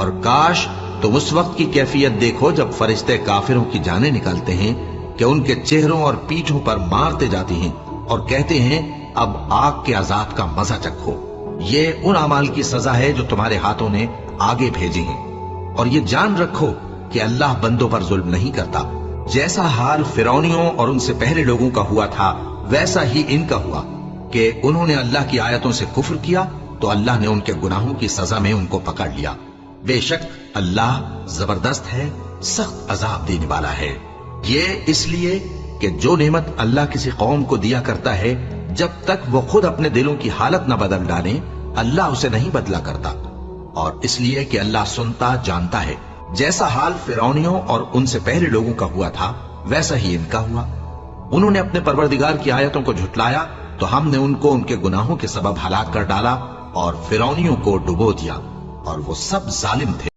اور کاش तुम उस वक्त की कैफियत देखो जब फरिश्ते काफिरों की जानें निकालते हैं कि उनके चेहरों और पीठों पर मारते जाती हैं और कहते हैं अब आग के अजाब का मजा चखो। ये उन अमाल की सजा है जो तुम्हारे हाथों ने आगे भेजी हैं। और ये जान रखो कि अल्लाह बंदों पर जुल्म नहीं करता। जैसा हाल फिरौनियों और उनसे पहले लोगों का हुआ था वैसा ही इनका हुआ कि उन्होंने अल्लाह की आयतों से कुफ्र किया तो अल्लाह ने उनके गुनाहों की सजा में उनको पकड़ लिया। बेशक अल्लाह जबरदस्त है, सख्त अजाब देने वाला है। ये इसलिए कि जो नेमत अल्लाह किसी कौम को दिया करता है जब तक वो खुद अपने दिलों की हालत न बदल डाले अल्लाह उसे नहीं बदला करता, और इसलिए कि अल्लाह सुनता जानता है। जैसा हाल फिरौनियों और उनसे पहले लोगों का हुआ था वैसा ही इनका हुआ। उन्होंने अपने परवरदिगार की आयतों को झुटलाया तो हमने उनको उनके गुनाहों के सबब हलाक कर डाला और फिरौनियों को डुबो दिया, और वो सब जालिम थे।